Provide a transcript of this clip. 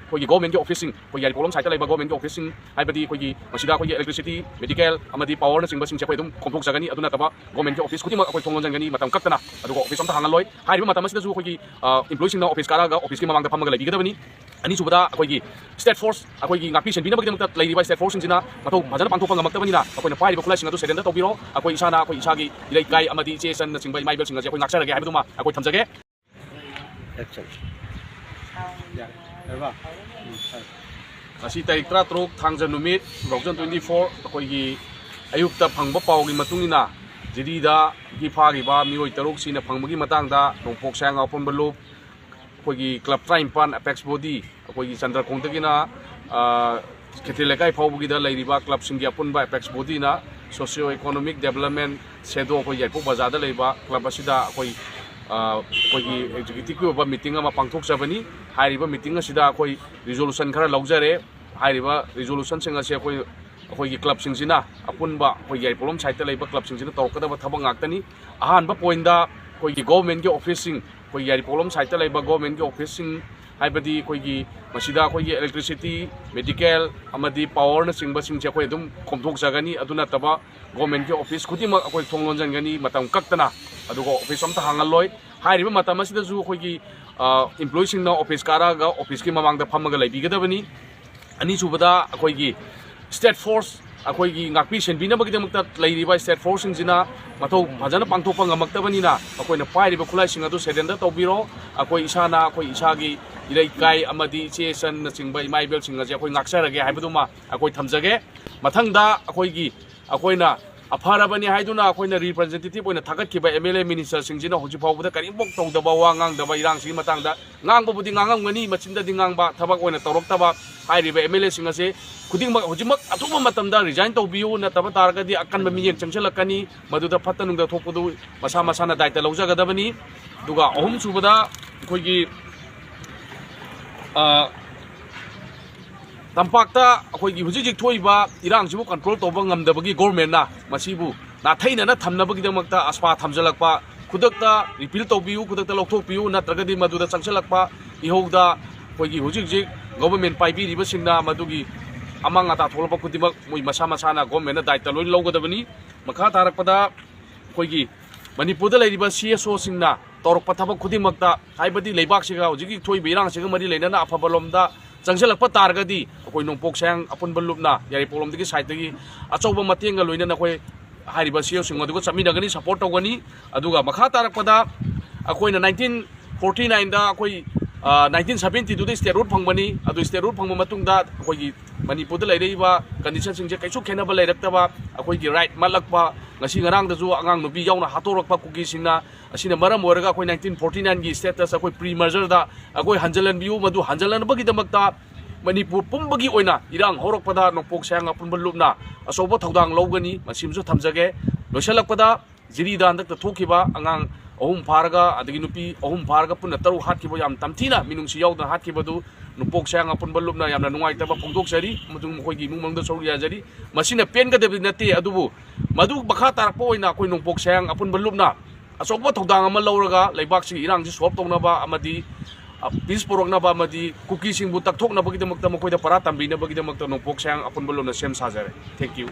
ꯑꯩꯈꯣꯏꯒꯤ ꯒꯣꯔꯃꯦꯟꯒꯤ ꯑꯣꯐꯤꯁꯁꯤꯡ ꯑꯩꯈꯣꯏ ꯌꯥꯏꯔꯤꯄꯣꯛꯂꯣꯝ ꯁꯥꯏꯠꯇ ꯂꯩꯕ ꯒꯣꯔꯃꯦꯟꯒꯤ ꯑꯣꯐꯤꯁꯁꯤꯡ ꯍꯥꯏꯕꯗꯤ ꯑꯩꯈꯣꯏꯒꯤ ꯃꯁꯤꯗ ꯑꯩꯈꯣꯏꯒꯤ ꯏꯂꯦꯛꯇ꯭ꯔꯤꯁꯤꯇꯤ ꯃꯦꯗꯤꯀꯦꯜ ꯑꯃꯗꯤ ꯄꯥꯋꯔꯅꯆꯤꯡꯕꯁꯤꯡꯁꯦ ꯑꯩꯈꯣꯏ ꯑꯗꯨꯝ ꯈꯣꯝꯗꯣꯛꯆꯒꯅꯤ ꯑꯗꯨ ꯅꯠꯇꯕ ꯒꯣꯔꯃꯦꯟꯒꯤ ꯑꯣꯐꯤꯁ ꯈꯨꯗꯤꯡꯃꯛ ꯑꯩꯈꯣꯏ ꯊꯣꯡ ꯂꯣꯟꯖꯟꯒꯅꯤ ꯃꯇꯝ ꯀꯛꯇꯅ ꯑꯗꯨꯒ ꯑꯣꯐꯤꯁ ꯑꯝꯇ ꯍꯥꯡꯍꯜꯂꯣꯏ ꯍꯥꯏꯔꯤꯕ ꯃꯇꯝ ꯑꯁꯤꯗꯁꯨ ꯑꯩꯈꯣꯏꯒꯤ ꯏꯝꯄ꯭ꯂꯣꯌꯤꯁꯤꯡꯅ ꯑꯣꯐꯤꯁ ꯀꯥꯔꯛꯑꯒ ꯑꯣꯐꯤꯁꯀꯤ ꯃꯃꯥꯡꯗ ꯐꯝꯃꯒ ꯂꯩꯕꯤꯒꯗꯕꯅꯤ ꯑꯅꯤꯁꯨꯕꯗ ꯑꯩꯈꯣꯏꯒꯤ ꯁ꯭ꯇꯦꯠ ꯐꯣꯔꯁ ꯑꯩꯈꯣꯏꯒꯤ ꯉꯥꯛꯄꯤ ꯁꯦꯟꯕꯤꯅꯕꯒꯤꯗꯃꯛꯇ ꯂꯩꯔꯤꯕ ꯁ꯭ꯇꯦꯠ ꯐꯣꯔꯁꯁꯤꯡꯁꯤꯅ ꯃꯊꯧ ꯐꯖꯅ ꯄꯥꯡꯊꯣꯛꯄ ꯉꯝꯃꯛꯇꯕꯅꯤꯅ ꯑꯩꯈꯣꯏꯅ ꯄꯥꯏꯔꯤꯕ ꯈꯨꯠꯂꯥꯏꯁꯤꯡ ꯑꯗꯨ ꯁꯦꯔꯦꯟꯗꯔ ꯇꯧꯕꯤꯔꯣ ꯑꯩꯈꯣꯏ ꯏꯁꯥꯅ ꯑꯩꯈꯣꯏ ꯏꯁꯥꯒꯤ ꯏꯔꯩꯀꯥꯏ ꯑꯃꯗꯤ ꯏꯆꯦ ꯏꯆꯟꯅꯆꯤꯡꯕ ꯏꯃꯥ ꯏꯕꯦꯜꯁꯤꯡ ꯑꯁꯤ ꯑꯩꯈꯣꯏ ꯉꯥꯛꯆꯔꯒꯦ ꯍꯥꯏꯕꯗꯨꯃ ꯑꯩꯈꯣꯏ ꯊꯝꯖꯒꯦ ꯉꯁꯤ ꯇꯥꯔꯤꯛ 13 ꯊꯥꯡꯖ ꯅꯨꯃꯤꯠ 2024 ꯑꯩꯈꯣꯏꯒꯤ ꯑꯌꯨꯛꯇ ꯐꯪꯕ ꯄꯥꯎꯒꯤ ꯃꯇꯨꯡ ꯏꯟꯅ ꯖꯤꯔꯤꯗꯒꯤ ꯐꯥꯈꯤꯕ ꯃꯤꯑꯣꯏ 6 ꯁꯤꯅ ꯐꯪꯕꯒꯤ ꯃꯇꯥꯡꯗ ꯅꯣꯡꯄꯣꯛ ꯁꯥꯌꯥꯡ ꯑꯄꯨꯟꯕ ꯂꯨꯞ ꯑꯩꯈꯣꯏꯒꯤ ꯀ꯭ꯂꯕ 59 ꯑꯦꯄꯦꯛꯁ ꯕꯣꯗꯤ ꯑꯩꯈꯣꯏꯒꯤ ꯆꯟꯗ꯭ꯔꯈꯣꯡꯗꯒꯤꯅ ꯈꯦꯇ꯭ꯔꯤ ꯂꯩꯀꯥꯏ ꯐꯥꯎꯕꯒꯤꯗ ꯂꯩꯔꯤꯕ ꯀ꯭ꯂꯕꯁꯤꯡꯒꯤ ꯑꯄꯨꯟꯕ ꯑꯦꯄꯦꯛꯁ ꯕꯣꯗꯤꯅ ꯁꯣꯁꯤꯑꯣ ꯏꯀꯣꯅꯣꯃꯤꯛ ꯗꯦꯕꯂꯞꯃꯦꯟ ꯁꯦꯗꯣ ꯑꯩꯈꯣꯏ ꯌꯥꯏꯔꯤꯄꯣꯛ ꯕꯖꯥꯔꯗ ꯂꯩꯕ ꯀ꯭ꯂꯕ ꯑꯁꯤꯗ ꯑꯩꯈꯣꯏꯒꯤ ꯑꯦꯛꯖꯤꯀ꯭ꯌꯨꯇꯤꯚꯀꯤ ꯑꯣꯏꯕ ꯃꯤꯇꯤꯡ ꯑꯃ ꯄꯥꯡꯊꯣꯛꯆꯕꯅꯤ ꯍꯥꯏꯔꯤꯕ ꯃꯤꯇꯤꯡ ꯑꯁꯤꯗ ꯑꯩꯈꯣꯏ ꯔꯤꯖꯣꯂꯨꯁꯟ ꯈꯔ ꯂꯧꯖꯔꯦ ꯍꯥꯏꯔꯤꯕ ꯔꯤꯖꯣꯂꯨꯁꯟꯁꯤꯡ ꯑꯁꯤ ꯑꯩꯈꯣꯏꯒꯤ ꯀ꯭ꯂꯕꯁꯤꯡꯁꯤꯅ ꯑꯄꯨꯟꯕ ꯑꯩꯈꯣꯏ ꯌꯥꯏꯔꯤꯄꯣꯛꯂꯣꯝ ꯁꯥꯏꯠꯇ ꯂꯩꯕ ꯀ꯭ꯂꯕꯁꯤꯡꯁꯤꯅ ꯇꯧꯔꯛꯀꯗꯕ ꯊꯕꯛ ꯉꯥꯛꯇꯅꯤ ꯑꯍꯥꯟꯕ ꯄꯣꯏꯟꯗ ꯑꯩꯈꯣꯏꯒꯤ ꯒꯣꯚꯔꯟꯃꯦꯟꯠꯒꯤ ꯑꯣꯐꯤꯁꯁꯤꯡ ꯑꯩꯈꯣꯏ ꯌꯥꯏꯔꯤꯄꯣꯛꯂꯣꯝ ꯁꯥꯏꯠꯇ ꯂꯩꯕ ꯒꯣꯚꯔꯟꯃꯦꯟꯠꯒꯤ ꯑꯣꯐꯤꯁꯁꯤꯡ ꯍꯥꯏꯕꯗꯤ ꯑꯩꯈꯣꯏꯒꯤ ꯃꯁꯤꯗ ꯑꯩꯈꯣꯏꯒꯤ ꯏꯂꯦꯛꯇ꯭ꯔꯤꯁꯤꯇꯤ ꯃꯦꯗꯤꯀꯦꯜ ꯑꯃꯗꯤ ꯄꯥꯋꯔꯅꯆꯤꯡꯕꯁꯤꯡꯁꯦ ꯑꯩꯈꯣꯏ ꯑꯗꯨꯝ ꯈꯣꯝꯗꯣꯛꯆꯒꯅꯤ ꯑꯗꯨ ꯅꯠꯇꯕ ꯒꯣꯚꯔꯟꯃꯦꯟꯠꯒꯤ ꯑꯣꯐꯤꯁ ꯈꯨꯗꯤꯡꯃꯛ ꯑꯩꯈꯣꯏ ꯊꯣꯡ ꯂꯣꯟꯖꯟꯒꯅꯤ ꯃꯇꯝ ꯀꯛꯇꯅ ꯑꯗꯨꯒ ꯑꯣꯐꯤꯁ ꯑꯝꯇ ꯍꯥꯡꯍꯜꯂꯣꯏ ꯍꯥꯏꯔꯤꯕ ꯃꯇꯝ ꯑꯁꯤꯗꯁꯨ ꯑꯩꯈꯣꯏꯒꯤ ꯏꯝꯄ꯭ꯂꯣꯌꯤꯁꯤꯡꯅ ꯑꯣꯐꯤꯁ ꯀꯥꯔꯛꯑꯒ ꯑꯣꯐꯤꯁꯀꯤ ꯃꯃꯥꯡꯗ ꯐꯝꯃꯒ ꯂꯩꯕꯤꯒꯗꯕꯅꯤ ꯑꯅꯤꯁꯨꯕꯗ ꯑꯩꯈꯣꯏꯒꯤ ꯁ꯭ꯇꯦꯠ ꯐꯣꯔꯁ ꯑꯩꯈꯣꯏꯒꯤ ꯉꯥꯛꯄꯤ ꯁꯦꯟꯕꯤꯅꯕꯒꯤꯗꯃꯛꯇ ꯂꯩꯔꯤꯕ ꯁ꯭ꯇꯦꯠ ꯐꯣꯔꯁꯁꯤꯡꯁꯤꯅ ꯃꯊꯧ ꯐꯖꯅ ꯄꯥꯡꯊꯣꯛꯄ ꯉꯝꯃꯛꯇꯕꯅꯤꯅ ꯑꯩꯈꯣꯏꯅ ꯄꯥꯏꯔꯤꯕ ꯈꯨꯠꯂꯥꯏꯁꯤꯡ ꯑꯗꯨ ꯁꯦꯔꯦꯟꯗꯔ ꯇꯧꯕꯤꯔꯣ ꯑꯩꯈꯣꯏ ꯏꯁꯥꯅ ꯑꯩꯈꯣꯏ ꯏꯁꯥꯒꯤ ꯏꯔꯩꯀꯥꯏ ꯑꯃꯗꯤ ꯏꯆꯦ ꯏꯆꯟꯅꯆꯤꯡꯕ ꯏꯃꯥ ꯏꯕꯦꯜꯁꯤꯡ ꯑꯁꯤ ꯑꯩꯈꯣꯏ ꯉꯥꯛꯆꯔꯒꯦ ꯍꯥꯏꯕꯗꯨꯃ ꯑꯩꯈꯣꯏ ꯊꯝꯖꯒꯦ ꯃꯊꯪꯗ ꯑꯩꯈꯣꯏꯅ ꯑꯐꯔꯕꯅꯤ ꯍꯥꯏꯗꯨꯅ ꯑꯩꯈꯣꯏꯅ ꯔꯤꯄ꯭ꯔꯖꯦꯟꯇꯦꯇꯤꯚ ꯑꯣꯏꯅ ꯊꯥꯒꯠꯈꯤꯕ MLA ꯃꯤꯅꯤꯁꯇꯔꯁꯤꯡꯁꯤꯅ ꯍꯧꯖꯤꯛ ꯐꯥꯎꯕꯗ ꯀꯔꯤꯝꯐꯥꯎ ꯇꯧꯗꯕ ꯋꯥ ꯉꯥꯡꯗꯕ ꯏꯔꯥꯡꯁꯤꯒꯤ ꯃꯇꯥꯡꯗ ꯉꯥꯡꯕꯕꯨꯗꯤ ꯉꯥꯡꯉꯝꯒꯅꯤ ꯃꯆꯤꯟꯗꯗꯤ ꯉꯥꯡꯕ ꯊꯕꯛ ꯑꯣꯏꯅ ꯇꯧꯔꯛꯇꯕ ꯍꯥꯏꯔꯤꯕ MLAꯁꯤꯡ ꯑꯁꯤ ꯈꯨꯗꯤꯡꯃꯛ ꯍꯧꯖꯤꯛꯃꯛ ꯑꯊꯨꯕ ꯃꯇꯝꯗ ꯔꯤꯖꯥꯏꯟ ꯇꯧꯕꯤꯌꯨ ꯅꯠꯇꯕ ꯇꯥꯔꯒꯗꯤ ꯑꯀꯟꯕ ꯃꯤꯠꯌꯦꯡ ꯆꯪꯁꯤꯜꯂꯛꯀꯅꯤ ꯃꯗꯨꯗ ꯐꯠꯇ ꯅꯨꯡꯗ ꯊꯣꯛꯄꯗꯨ ꯃꯁꯥ ꯃꯁꯥꯅ ꯗꯥꯏꯇ ꯂꯧꯖꯒꯗꯕꯅꯤ ꯑꯗꯨꯒ ꯑꯍꯨꯝꯁꯨꯕꯗ ꯑꯩꯈꯣꯏꯒꯤ ꯇꯝꯄꯥꯛꯇ ꯑꯩꯈꯣꯏꯒꯤ ꯍꯧꯖꯤꯛ ꯊꯣꯛꯏꯕ ꯏꯔꯥꯡꯁꯤꯕꯨ ꯀꯟꯇ꯭ꯔꯣꯜ ꯇꯧꯕ ꯉꯝꯗꯕꯒꯤ ꯒꯣꯔꯃꯦꯟꯠꯅ ꯃꯁꯤꯕꯨ ꯅꯥꯊꯩꯅꯅ ꯊꯝꯅꯕꯒꯤꯗꯃꯛꯇ ꯑꯁꯄꯥ ꯊꯝꯖꯤꯜꯂꯛꯄ ꯈꯨꯗꯛꯇ ꯔꯤꯄꯤꯜ ꯇꯧꯕꯤꯌꯨ ꯈꯨꯗꯛꯇ ꯂꯧꯊꯣꯛꯄꯤꯌꯨ ꯅꯠꯇ꯭ꯔꯒꯗꯤ ꯃꯗꯨꯗ ꯆꯪꯁꯤꯜꯂꯛꯄ ꯏꯍꯧꯗ ꯑꯩꯈꯣꯏꯒꯤ ꯍꯧꯖꯤꯛ ꯒꯣꯚꯔꯟꯃꯦꯟꯠ ꯄꯥꯏꯕꯤꯔꯤꯕꯁꯤꯡꯅ ꯃꯗꯨꯒꯤ ꯑꯃꯥꯡ ꯑꯇꯥ ꯊꯣꯛꯂꯛꯄ ꯈꯨꯗꯤꯡꯃꯛ ꯃꯣꯏ ꯃꯁꯥ ꯃꯁꯥꯅ ꯒꯣꯔꯃꯦꯟꯠꯅ ꯗꯥꯏꯇ ꯂꯣꯏ ꯂꯧꯒꯗꯕꯅꯤ ꯃꯈꯥ ꯇꯥꯔꯛꯄꯗ ꯑꯩꯈꯣꯏꯒꯤ ꯃꯅꯤꯄꯨꯔꯗ ꯂꯩꯔꯤꯕ CSOꯁꯤꯡꯅ ꯇꯧꯔꯛꯄ ꯊꯕꯛ ꯈꯨꯗꯤꯡꯃꯛꯇ ꯍꯥꯏꯕꯗꯤ ꯂꯩꯕꯥꯛꯁꯤꯒ ꯍꯧꯖꯤꯛꯀꯤ ꯊꯣꯛꯏꯕ ꯏꯔꯥꯡꯁꯤꯒ ꯃꯔꯤ ꯂꯩꯅꯅ ꯑꯐꯕ ꯂꯣꯝꯗ ꯆꯪꯁꯤꯜꯂꯛꯄ ꯇꯥꯔꯒꯗꯤ ꯑꯩꯈꯣꯏ ꯅꯣꯡꯄꯣꯛ ꯁꯥꯌꯥꯡ ꯑꯄꯨꯟꯕ ꯂꯨꯞꯅ ꯌꯥꯏꯔꯤꯄꯣꯛꯂꯣꯝꯗꯒꯤ ꯁꯥꯏꯠꯇꯒꯤ ꯑꯆꯧꯕ ꯃꯇꯦꯡꯒ ꯂꯣꯏꯅꯅ ꯑꯩꯈꯣꯏ ꯍꯥꯏꯔꯤꯕ CSOꯁꯤꯡ ꯑꯗꯨꯒ ꯆꯠꯃꯤꯟꯅꯒꯅꯤ ꯁꯄꯣꯔꯠ ꯇꯧꯒꯅꯤ ꯑꯗꯨꯒ ꯃꯈꯥ ꯇꯥꯔꯛꯄꯗ ꯑꯩꯈꯣꯏꯅ 1949ꯗ ꯑꯩꯈꯣꯏ 1972ꯗ ꯁ꯭ꯇꯦꯠ ꯔꯨꯠ ꯐꯪꯕꯅꯤ ꯑꯗꯨ ꯁ꯭ꯇꯦꯠ ꯔꯨꯠ ꯐꯪꯕ ꯃꯇꯨꯡꯗ ꯑꯩꯈꯣꯏꯒꯤ ꯃꯅꯤꯄꯨꯔꯗ ꯂꯩꯔꯤꯕ ꯀꯟꯗꯤꯁꯟꯁꯤꯡꯁꯦ ꯀꯩꯁꯨ ꯈꯦꯟꯅꯕ ꯂꯩꯔꯛꯇꯕ ꯑꯩꯈꯣꯏꯒꯤ ꯔꯥꯏꯠ ꯃꯠꯂꯛꯄ ꯉꯁꯤ ꯉꯔꯥꯡꯗꯁꯨ ꯑꯉꯥꯡ ꯅꯨꯄꯤ ꯌꯥꯎꯅ ꯍꯥꯠꯇꯣꯔꯛꯄ ꯀꯨꯀꯤꯁꯤꯡꯅ ꯑꯁꯤꯅ ꯃꯔꯝ ꯑꯣꯏꯔꯒ ꯑꯩꯈꯣꯏ 1949ꯒꯤ ꯁ꯭ꯇꯦꯇꯁ ꯑꯩꯈꯣꯏ ꯄ꯭ꯔꯤ ꯃꯔꯖꯔꯗ ꯑꯩꯈꯣꯏ ꯍꯟꯖꯤꯜꯍꯟꯕꯤꯌꯨ ꯃꯗꯨ ꯍꯟꯖꯤꯜꯍꯟꯕꯒꯤꯗꯃꯛꯇ ꯃꯅꯤꯄꯨꯔ ꯄꯨꯝꯕꯒꯤ ꯑꯣꯏꯅ ꯏꯔꯥꯡ ꯍꯧꯔꯛꯄꯗ ꯅꯣꯡꯄꯣꯛ ꯁꯥꯌꯥꯡ ꯑꯄꯨꯟꯕ ꯂꯨꯞꯅ ꯑꯆꯧꯕ ꯊꯧꯗꯥꯡ ꯂꯧꯒꯅꯤ ꯃꯁꯤꯃꯁꯨ ꯊꯝꯖꯒꯦ ꯂꯣꯏꯁꯤꯜꯂꯛꯄꯗ ꯖꯤꯔꯤꯗ ꯍꯟꯗꯛꯇ ꯊꯣꯛꯈꯤꯕ ꯑꯉꯥꯡ 3 ꯐꯥꯔꯒ ꯑꯗꯒꯤ ꯅꯨꯄꯤ 3 ꯐꯥꯔꯒ ꯄꯨꯟꯅ 6 ꯍꯥꯠꯈꯤꯕ ꯌꯥꯝ ꯇꯝꯊꯤꯅ ꯃꯤꯅꯨꯡꯁꯤ ꯌꯥꯎꯗꯅ ꯍꯥꯠꯈꯤꯕꯗꯨ ꯅꯣꯡꯄꯣꯛ ꯁꯥꯌꯥꯡ ꯑꯄꯨꯟꯕ ꯂꯨꯞꯅ ꯌꯥꯝꯅ ꯅꯨꯡꯉꯥꯏꯇꯕ ꯐꯣꯡꯗꯣꯛꯆꯔꯤ ꯑꯃꯁꯨꯡ ꯃꯈꯣꯏꯒꯤ ꯏꯃꯨꯡ ꯃꯅꯨꯡꯗ ꯁꯔꯨꯛ ꯌꯥꯖꯔꯤ ꯃꯁꯤꯅ ꯄꯦꯟꯒꯗꯕꯗꯤ ꯅꯠꯇꯦ ꯑꯗꯨꯕꯨ ꯃꯗꯨ ꯃꯈꯥ ꯇꯥꯔꯛꯄ ꯑꯣꯏꯅ ꯑꯩꯈꯣꯏ ꯅꯣꯡꯄꯣꯛ ꯁꯥꯌꯥꯡ ꯑꯄꯨꯟꯕ ꯂꯨꯞꯅ ꯑꯆꯧꯕ ꯊꯧꯗꯥꯡ ꯑꯃ ꯂꯧꯔꯒ ꯂꯩꯕꯥꯛꯁꯤꯒꯤ ꯏꯔꯥꯡꯁꯤ ꯁꯣꯜꯕ ꯇꯧꯅꯕ ꯑꯃꯗꯤ ꯄꯤꯁ ꯄꯨꯔꯛꯅꯕ ꯑꯃꯗꯤ ꯀꯨꯀꯤꯁꯤꯡꯕꯨ ꯇꯛꯊꯣꯛꯅꯕꯒꯤꯗꯃꯛꯇ ꯃꯈꯣꯏꯗ ꯄꯔꯥ ꯇꯝꯕꯤꯅꯕꯒꯤꯗꯃꯛꯇ ꯅꯣꯡꯄꯣꯛ ꯁꯥꯌꯥꯡ ꯑꯄꯨꯟꯕ ꯂꯨꯞꯅ ꯁꯦꯝ ꯁꯥꯖꯔꯦ ꯊꯦꯡꯛ ꯌꯨ